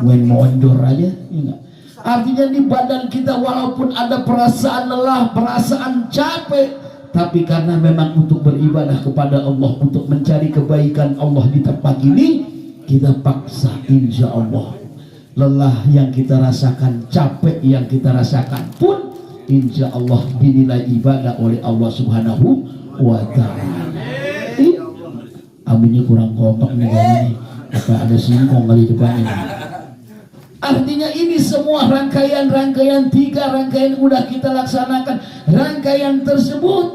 Main mondor aja, ya. Artinya di badan kita walaupun ada perasaan lelah, perasaan capek, tapi karena memang untuk beribadah kepada Allah, untuk mencari kebaikan Allah di tempat ini, kita paksa. Insya Allah lelah yang kita rasakan, capek yang kita rasakan pun insya Allah dinilai ibadah oleh Allah Subhanahu wa ta'ala. Aminnya kurang kompak nih kayaknya. Apa ada singkong kali depan ini? Artinya ini semua rangkaian-rangkaian, 3 rangkaian udah kita laksanakan. Rangkaian tersebut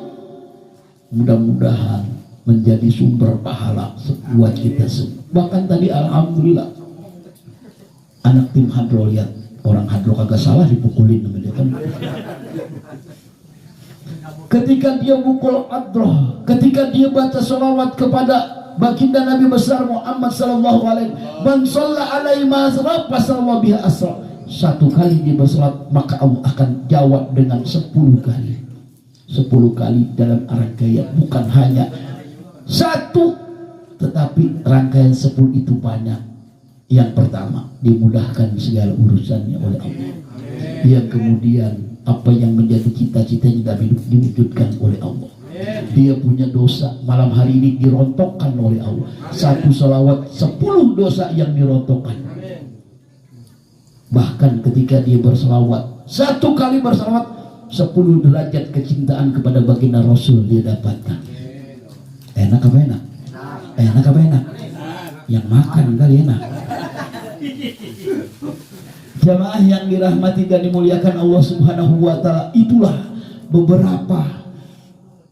mudah-mudahan menjadi sumber pahala buat kita semua. Bahkan tadi alhamdulillah anak tim hadro, lihat orang hadro kagak salah dipukulin sama dia kan. Ketika dia pukul hadro, ketika dia baca sholawat kepada baginda Nabi besar Muhammad sallallahu alaihi man shalla alaihi ma'asraf fasallallahu biha asra. 1 kali dia bersalat maka Allah akan jawab dengan 10 kali. 10 kali dalam rangkaian, bukan hanya 1, tetapi rangkaian 10 itu banyak. Yang pertama, dimudahkan segala urusannya oleh Allah. Yang kemudian apa yang menjadi cita-citanya diwujudkan oleh Allah. Dia punya dosa malam hari ini dirontokkan oleh Allah. 1 salawat 10 dosa yang dirontokkan. Bahkan ketika dia bersalawat, 1 kali bersalawat 10 derajat kecintaan kepada baginda Rasul dia dapatkan. Enak apa enak? Enak apa enak? Yang makan kali enak. Jamaah yang dirahmati dan dimuliakan Allah Subhanahu wa ta'ala, itulah beberapa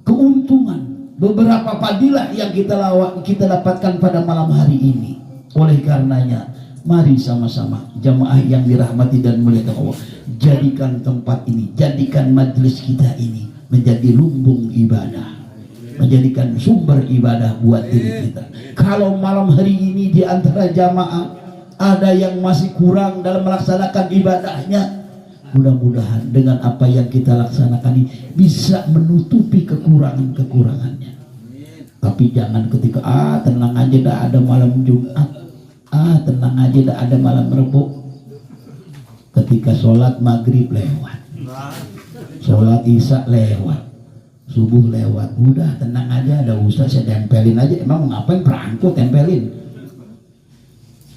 keuntungan, beberapa fadilah yang kita dapatkan pada malam hari ini. Oleh karenanya, mari sama-sama jamaah yang dirahmati dan dimuliakan Allah, jadikan tempat ini, jadikan majelis kita ini menjadi lumbung ibadah, menjadikan sumber ibadah buat diri kita. Kalau malam hari ini di antara jamaah ada yang masih kurang dalam melaksanakan ibadahnya, mudah-mudahan dengan apa yang kita laksanakan ini bisa menutupi kekurangan-kekurangannya. Tapi jangan ketika tenang aja dah ada malam Jumat, tenang aja dah ada malam Rebo. Ketika sholat maghrib lewat, sholat isya lewat, subuh lewat, udah tenang aja, ada ustaz saya tempelin aja. Emang ngapain perangko tempelin?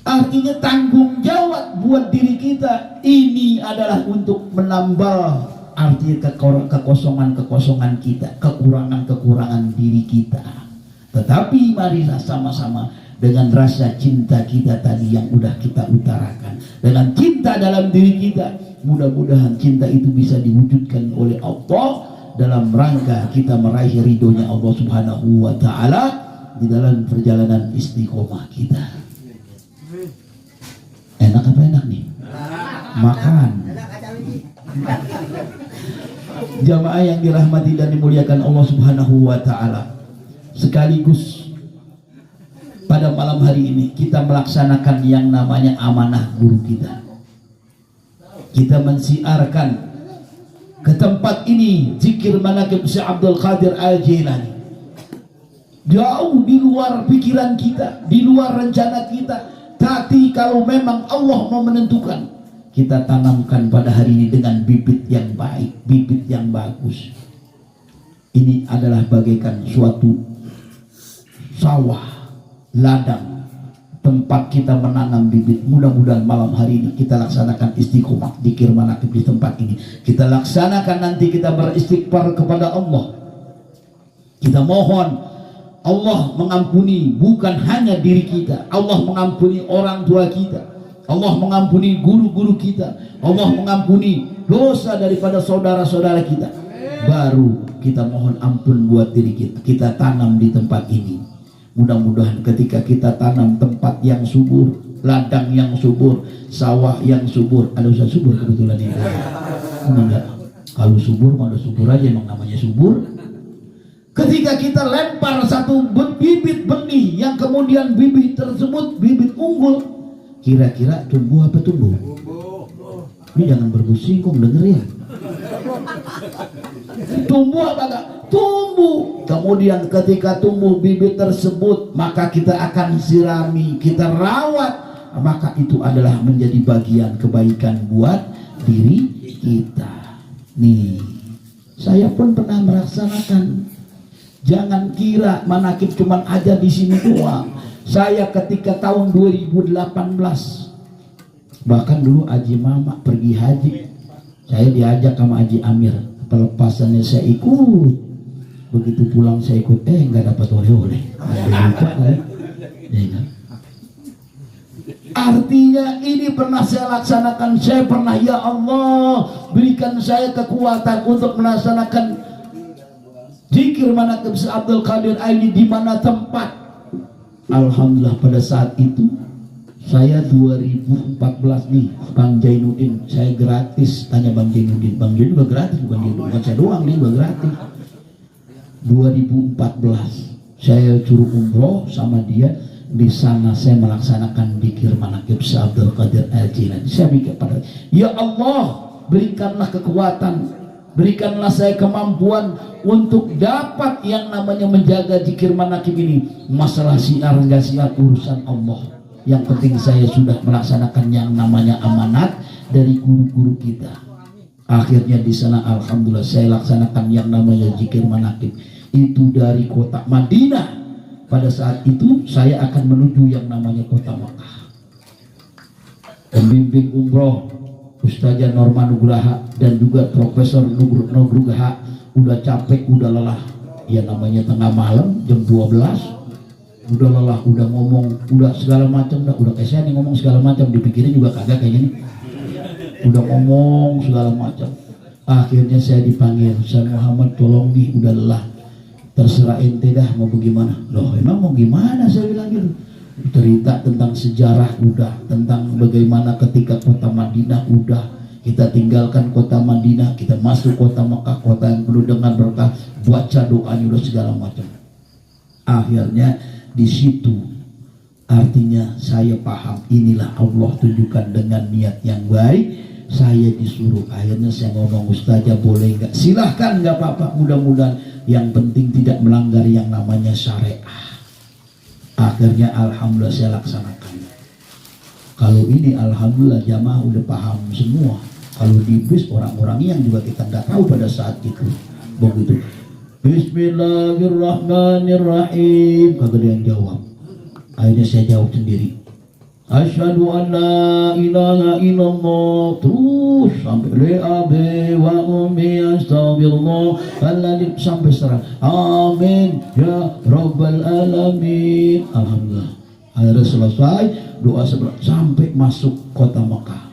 Artinya tanggung jawab buat diri kita ini adalah untuk menambal artinya kekosongan-kekosongan kita, kekurangan-kekurangan diri kita. Tetapi marilah sama-sama dengan rasa cinta kita tadi yang udah kita utarakan, dengan cinta dalam diri kita, mudah-mudahan cinta itu bisa diwujudkan oleh Allah dalam rangka kita meraih ridhonya Allah Subhanahu wa ta'ala di dalam perjalanan istiqomah kita. Enak apa enak nih? Makan. Jamaah yang dirahmati dan dimuliakan Allah Subhanahu wa ta'ala, sekaligus pada malam hari ini kita melaksanakan yang namanya amanah guru kita. Kita mensiarkan ke tempat ini zikir manaqib Syekh Abdul Qadir Al-Jilani. Jauh di luar pikiran kita, di luar rencana kita. Tapi kalau memang Allah mau menentukan, kita tanamkan pada hari ini dengan bibit yang baik, bibit yang bagus. Ini adalah bagaikan suatu sawah, ladang, tempat kita menanam bibit. Mudah-mudahan malam hari ini kita laksanakan istiqomah, dzikir manaqib di tempat ini. Kita laksanakan, nanti kita beristighfar kepada Allah. Kita mohon Allah mengampuni bukan hanya diri kita, Allah mengampuni orang tua kita, Allah mengampuni guru-guru kita, Allah mengampuni dosa daripada saudara-saudara kita. Baru kita mohon ampun buat diri kita. Kita tanam di tempat ini. Mudah-mudahan ketika kita tanam tempat yang subur, ladang yang subur, sawah yang subur. Ada usaha subur kebetulan ini. Enggak. Kalau subur mah udah subur aja, emang namanya subur. Ketika kita lempar satu bibit benih yang kemudian bibit tersebut bibit unggul, kira-kira tumbuh apa tumbuh? Ini jangan berbusingkung, dengerin. Tumbuh apa enggak? Tumbuh. Kemudian ketika tumbuh bibit tersebut, maka kita akan sirami, kita rawat. maka itu adalah menjadi bagian kebaikan buat diri kita. Nih, saya pun pernah melaksanakan. Jangan kira manakib cuman aja di sini doang. Saya ketika tahun 2018, bahkan dulu Haji Mama pergi haji, saya diajak sama Haji Amir. Pelepasannya saya ikut. Begitu pulang saya ikut, nggak dapat oleh-oleh. Artinya ini pernah saya laksanakan. Saya pernah, ya Allah berikan saya kekuatan untuk melaksanakan zikir manaqib Abdul Qadir Aini di mana tempat. Alhamdulillah pada saat itu saya 2014 nih, Bang Jainuddin, saya gratis. Tanya Bang Jainuddin, Bang Jainuddin juga gratis, bukan saya doang, nih juga gratis. 2014 saya suruh umroh sama dia. Di sana saya melaksanakan zikir manaqib Abdul Qadir Al-Jilani. Saya mikir pada, ya Allah berikanlah kekuatan, berikanlah saya kemampuan untuk dapat yang namanya menjaga zikir manaqib ini. Masalah siar enggak siar urusan Allah. Yang penting saya sudah melaksanakan yang namanya amanat dari guru-guru kita. Akhirnya di sana alhamdulillah saya laksanakan yang namanya zikir manaqib. Itu dari kota Madinah. Pada saat itu saya akan menuju yang namanya kota Makkah. Pembimbing umroh Ustazah Norma Nugraha dan juga Profesor Nugraha udah capek, udah lelah. Ya namanya tengah malam jam 12, udah lelah, udah ngomong, udah segala macam, udah kayak saya nih ngomong segala macam, dipikirin juga kagak kayaknya nih. Udah ngomong segala macam. Akhirnya saya dipanggil, Ustaz Muhammad tolong nih, udah lelah. Terserah ente dah mau bagaimana. Loh emang mau gimana, saya bilang gitu. Cerita tentang sejarah udah, tentang bagaimana ketika kota Madinah udah, kita tinggalkan kota Madinah, kita masuk kota Mekah, kota yang penuh dengan berkah, baca doanya udah segala macam. Akhirnya di situ artinya saya paham, inilah Allah tunjukkan dengan niat yang baik. Saya disuruh, akhirnya saya ngomong, Ustazah boleh nggak? Silahkan, nggak apa-apa, mudah-mudahan yang penting tidak melanggar yang namanya syariah. Akhirnya alhamdulillah saya laksanakan. Kalau ini alhamdulillah jamaah udah paham semua. Kalau di bis orang-orang yang juga kita nggak tahu pada saat itu begitu. Bismillahirrahmanirrahim, kagak ada yang jawab. Akhirnya saya jawab sendiri. Asyhadu an la ilaha illallah, terus sampai li abi wa ummi astaghfirullah alladzi sampai serang. Amin ya rabbal alamin. Alhamdulillah. Akhirnya selesai doa sampai masuk kota Mekah.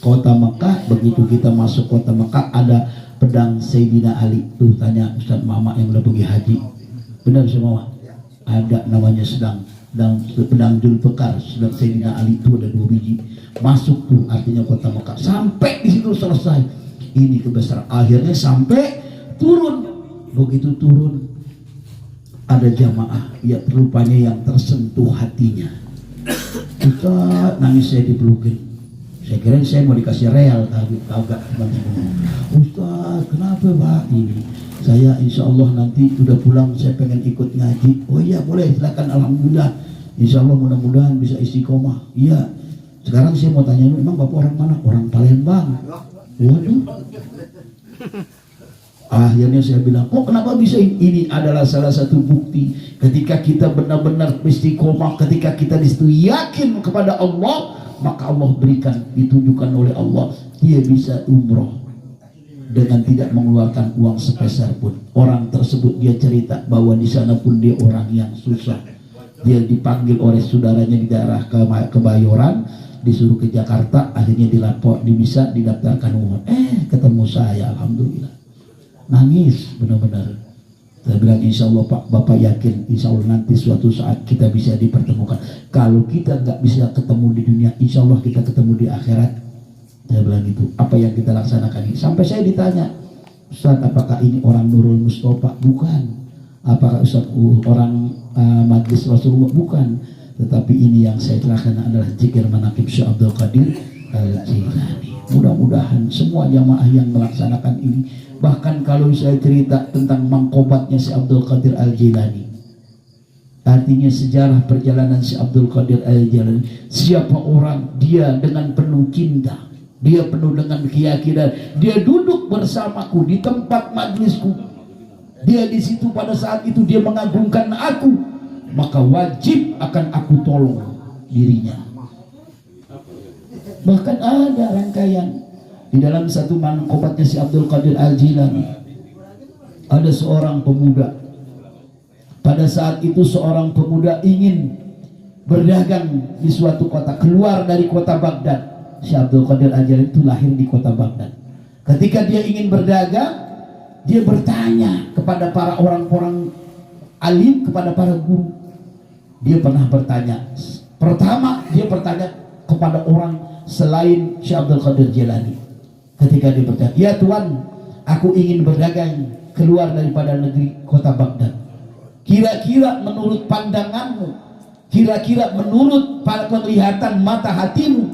Kota Mekah, begitu kita masuk kota Mekah ada pedang Sayyidina Ali. Tuh tanya Ustaz Mama yang udah pergi haji. Benar semua? Ada namanya dan pedang Zulfikar, sedang Sayyidina Ali itu ada 2 biji. Masuk tuh artinya kota Mekah. Sampai di situ selesai. Ini kebesaran. Akhirnya sampai turun. Begitu turun ada jamaah ya rupanya yang tersentuh hatinya. Ustaz nangis, saya dipelukin. Saya kira saya mau dikasih real, tapi kagak. Ustaz kenapa Pak? Ini saya insya Allah nanti udah pulang saya pengen ikut ngaji. Oh iya boleh, silakan. Alhamdulillah, insya Allah mudah-mudahan bisa istiqomah. Iya. Sekarang saya mau tanya, emang Bapak orang mana? Orang Palembang. Waduh. Akhirnya saya bilang, oh kenapa bisa? Ini adalah salah satu bukti ketika kita benar-benar istiqomah, ketika kita disitu yakin kepada Allah, maka Allah berikan, ditunjukkan oleh Allah, dia bisa umroh dengan tidak mengeluarkan uang sepeser pun. Orang tersebut dia cerita bahwa di sana pun dia orang yang susah. Dia dipanggil oleh saudaranya di daerah Kebayoran, disuruh ke Jakarta, akhirnya dilapor, bisa didaftarkan umroh. Ketemu saya, alhamdulillah. Nangis benar-benar. Saya bilang insya Allah Pak, Bapak yakin insya Allah nanti suatu saat kita bisa dipertemukan. Kalau kita nggak bisa ketemu di dunia, insya Allah kita ketemu di akhirat. Saya bilang gitu. Apa yang kita laksanakan ini? Sampai saya ditanya, Ustaz apakah ini orang Nurul Mustafa? Bukan. Apakah Ustaz orang Majlis Rasulullah? Bukan. Tetapi ini yang saya laksanakan adalah zikir manaqib Syekh Abdul Qadir Al-Jilani. Mudah-mudahan semua jamaah yang melaksanakan ini, bahkan kalau saya cerita tentang mangkobatnya Syekh Abdul Qadir Al-Jilani, Artinya sejarah perjalanan si Abdul Qadir Al-Jilani, siapa orang dia dengan penuh cinta, dia penuh dengan keyakinan, dia duduk bersamaku di tempat majlisku, dia di situ pada saat itu dia mengagungkan aku, maka wajib akan aku tolong dirinya. Bahkan ada rangkaian di dalam satu manqabatnya si Abdul Qadir Al-Jilani, ada seorang pemuda. Pada saat itu seorang pemuda ingin berdagang di suatu kota, keluar dari kota Baghdad. Si Abdul Qadir Al-Jilani itu lahir di kota Baghdad. Ketika dia ingin berdagang, dia bertanya kepada para orang-orang alim, kepada para guru. Dia pernah bertanya. Pertama dia bertanya kepada orang selain Syekh Abdul Qadir Jilani. Ketika dia bertanya, "Ya Tuan, aku ingin berdagang keluar daripada negeri kota Baghdad. Kira-kira menurut pandanganmu, kira-kira menurut penglihatan mata hatimu,